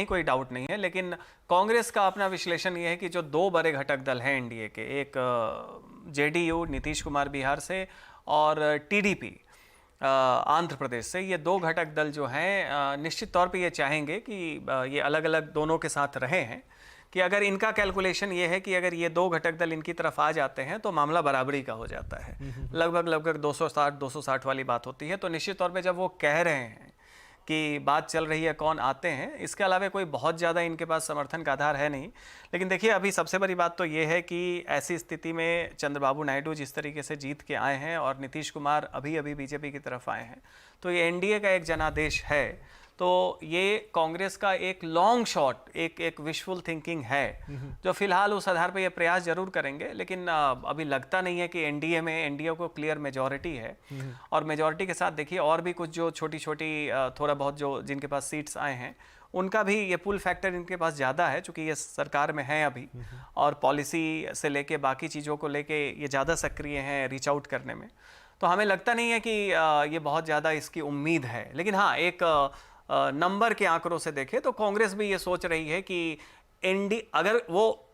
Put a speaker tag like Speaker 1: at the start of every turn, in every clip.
Speaker 1: कहीं कोई डाउट नहीं है, लेकिन कांग्रेस का अपना विश्लेषण ये है कि जो दो बड़े घटक दल हैं एनडीए के, एक जेडीयू नीतीश कुमार बिहार से और टीडीपी आंध्र प्रदेश से, ये दो घटक दल जो हैं निश्चित तौर पे ये चाहेंगे कि ये अलग अलग दोनों के साथ रहे हैं, कि अगर इनका कैलकुलेशन ये है कि अगर ये दो घटक दल इनकी तरफ आ जाते हैं तो मामला बराबरी का हो जाता है, लगभग 260 वाली बात होती है। तो निश्चित तौर पे जब वो कह रहे हैं कि बात चल रही है कौन आते हैं, इसके अलावा कोई बहुत ज़्यादा इनके पास समर्थन का आधार है नहीं। लेकिन देखिए, अभी सबसे बड़ी बात तो ये है कि ऐसी स्थिति में चंद्रबाबू नायडू जिस तरीके से जीत के आए हैं और नीतीश कुमार अभी अभी बीजेपी की तरफ आए हैं, तो ये एनडीए का एक जनादेश है। तो ये कांग्रेस का एक लॉन्ग शॉट, एक विशफुल थिंकिंग है, जो फिलहाल उस आधार पर ये प्रयास जरूर करेंगे। लेकिन अभी लगता नहीं है कि एनडीए को क्लियर मेजॉरिटी है। और मेजॉरिटी के साथ देखिए और भी कुछ जो छोटी छोटी थोड़ा बहुत जो जिनके पास सीट्स आए हैं, उनका भी ये पुल फैक्टर इनके पास ज़्यादा है, चूँकि ये सरकार में है अभी और पॉलिसी से लेके बाकी चीज़ों को लेके ये ज़्यादा सक्रिय हैं रीच आउट करने में। तो हमें लगता नहीं है कि ये बहुत ज़्यादा इसकी उम्मीद है। लेकिन हाँ, एक नंबर के आंकड़ों से देखें तो कांग्रेस भी ये सोच रही है कि अगर वो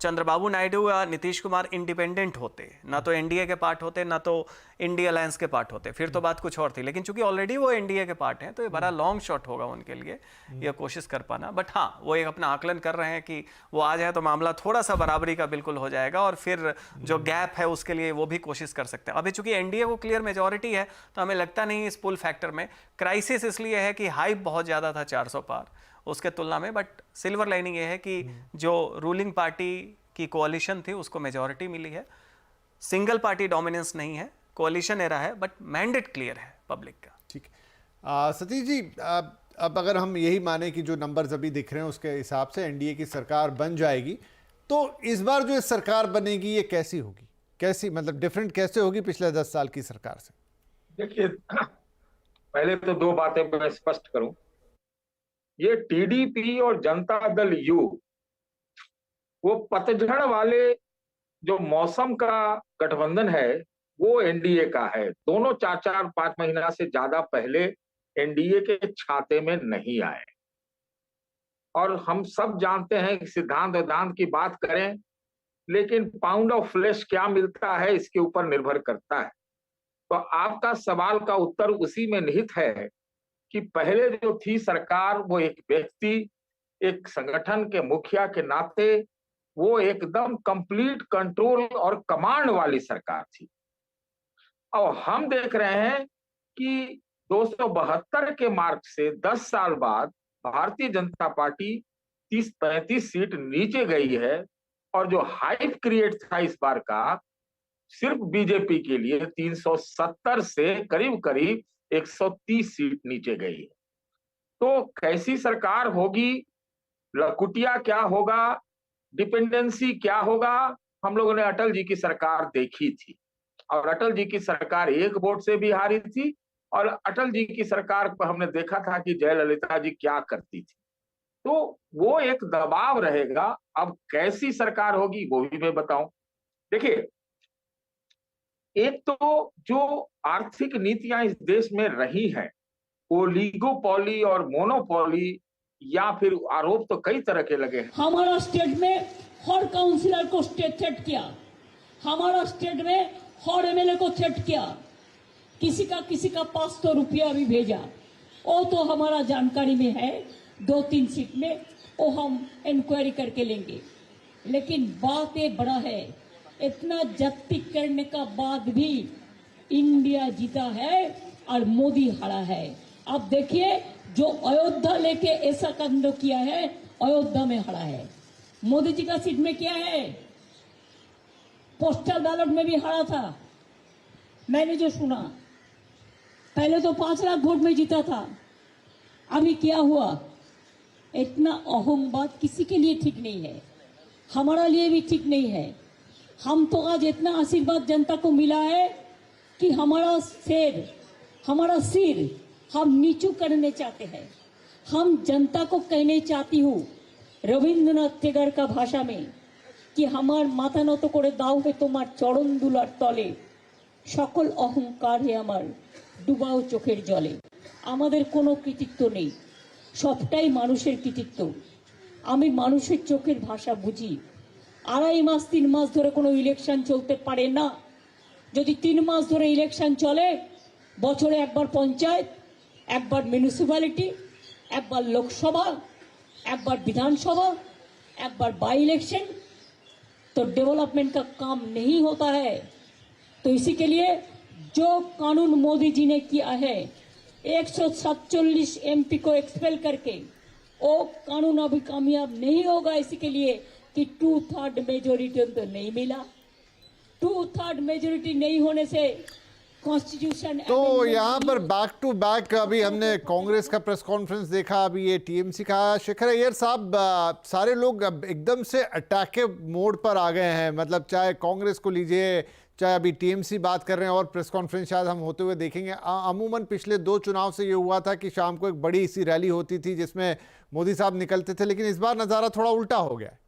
Speaker 1: चंद्रबाबू नायडू या नीतीश कुमार इंडिपेंडेंट होते, ना तो एनडीए के पार्ट होते ना तो इंडिया अलायंस के पार्ट होते, फिर तो बात कुछ और थी। लेकिन चूंकि ऑलरेडी वो एनडीए के पार्ट हैं तो ये बड़ा लॉन्ग शॉट होगा उनके लिए ये कोशिश कर पाना। बट हाँ, वो एक अपना आकलन कर रहे हैं कि वो आ जाए तो मामला थोड़ा सा बराबरी का बिल्कुल हो जाएगा और फिर जो गैप है उसके लिए वो भी कोशिश कर सकते हैं। अभी चूंकि एनडीए को क्लियर मेजॉरिटी है तो हमें लगता नहीं इस पुल फैक्टर में। क्राइसिस इसलिए है कि हाइप बहुत ज़्यादा था 400 पार उसके तुलना में, बट सिल्वर लाइनिंग ये है कि जो रूलिंग पार्टी की कोalition थी उसको मेजॉरिटी मिली है। सिंगल पार्टी डोमिनेंस नहीं है, कोalition एरा है, बट मैंडेट क्लियर है पब्लिक का।
Speaker 2: ठीक है सतीश जी, अब अगर हम यही माने कि जो नंबर्स अभी दिख रहे हैं उसके हिसाब से एनडीए की सरकार बन जाएगी, तो इस बार जो सरकार बनेगी ये कैसी होगी? कैसी, मतलब डिफरेंट कैसे होगी पिछले 10 साल की सरकार से?
Speaker 3: देखिए, पहले तो दो बातें मैं स्पष्ट करूं। ये टीडीपी और जनता दल यू, वो पतझड़ वाले जो मौसम का गठबंधन है वो एनडीए का है। दोनों 4-5 महीना से ज्यादा पहले एनडीए के छाते में नहीं आए। और हम सब जानते हैं कि सिद्धांत वेदांत की बात करें, लेकिन पाउंड ऑफ फ्लेश क्या मिलता है इसके ऊपर निर्भर करता है। तो आपका सवाल का उत्तर उसी में निहित है कि पहले जो थी सरकार, वो एक व्यक्ति, एक संगठन के मुखिया के नाते वो एकदम कंप्लीट कंट्रोल और कमांड वाली सरकार थी। और हम देख रहे हैं कि 272 के मार्क से 10 साल बाद भारतीय जनता पार्टी 30-35 सीट नीचे गई है। और जो हाइप क्रिएट था इस बार का सिर्फ बीजेपी के लिए 370 से करीब करीब 130 सीट नीचे गई है। तो कैसी सरकार होगी, लकुटिया क्या होगा, डिपेंडेंसी क्या होगा? हम लोगों ने अटल जी की सरकार देखी थी और अटल जी की सरकार एक वोट से भी हारी थी। और अटल जी की सरकार पर हमने देखा था कि जयललिता जी क्या करती थी। तो वो एक दबाव रहेगा। अब कैसी सरकार होगी वो भी मैं बताऊं। देखिए, एक तो जो आर्थिक नीतियां इस देश में रही हैं, ओलिगोपॉली और मोनोपॉली, या फिर आरोप तो कई तरह के लगे हैं।
Speaker 4: हमारा स्टेट में हर काउंसिलर को थ्रेट किया, हमारा स्टेट में हर एमएलए को थ्रेट किया, किसी का 500 रुपया भी भेजा। वो तो हमारा जानकारी में है, 2-3 सीट में वो हम इंक्वायरी करके लेंगे। लेकिन बात ये बड़ा है, इतना जब्ती करने का बाद भी इंडिया जीता है और मोदी हारा है। अब देखिए, जो अयोध्या लेके ऐसा कांड किया है, अयोध्या में हारा है। मोदी जी का सीट में क्या है, पोस्टल बैलेट में भी हारा था। मैंने जो सुना, पहले तो 5 लाख वोट में जीता था, अभी क्या हुआ? इतना अहम बात किसी के लिए ठीक नहीं है, हमारा लिए भी ठीक नहीं है। हम तो आज इतना आशीर्वाद जनता को मिला है कि हमारा सिर हम नीचू करने चाहते हैं। हम जनता को कहने चाहती हूँ रविंद्रनाथ टेगर का भाषा में कि हमार माथा নত करे दाओ है तुम्हार चरण दुलार तले, सकल अहंकार है हमार डुबाओ चोखेर जले। আমাদের কোনো কৃতিত্ব নেই, সবটাই মানুষের কৃতিত্ব। আমি মানুষের চোখের ভাষা বুঝি। 2.5 মাস 3 মাস ধরে কোনো ইলেকশন চলতে পারে না। যদি 3 মাস ধরে ইলেকশন চলে, বছরে একবার পঞ্চায়েত, একবার মিউনিসিপ্যালিটি, একবার লোকসভা, একবার विधानसभा, একবার बाई इलेक्शन, तो डेवलपमेंट का काम नहीं होता है। तो इसी के लिए जो कानून मोदी जी ने किया है, 147 एमपी को एक्सपेल करके, वो कानून अभी कामयाब नहीं होगा। इसी के लिए कि 2/3 मेजोरिटी तो नहीं मिला। 2/3 मेजोरिटी नहीं होने से कॉन्स्टिट्यूशन
Speaker 2: तो यहाँ पर बैक टू बैक अभी हमने कांग्रेस का प्रेस कॉन्फ्रेंस देखा, अभी ये टीएमसी का। शेखर अय्यर साहब, सारे लोग अब एकदम से अटैकिव मोड पर आ गए हैं। मतलब चाहे कांग्रेस को लीजिए, चाहे अभी टीएमसी बात कर रहे हैं, और प्रेस कॉन्फ्रेंस शायद हम होते हुए देखेंगे। अमूमन पिछले 2 चुनाव से ये हुआ था कि शाम को एक बड़ी सी रैली होती थी जिसमें मोदी साहब निकलते थे, लेकिन इस बार नज़ारा थोड़ा उल्टा हो गया है।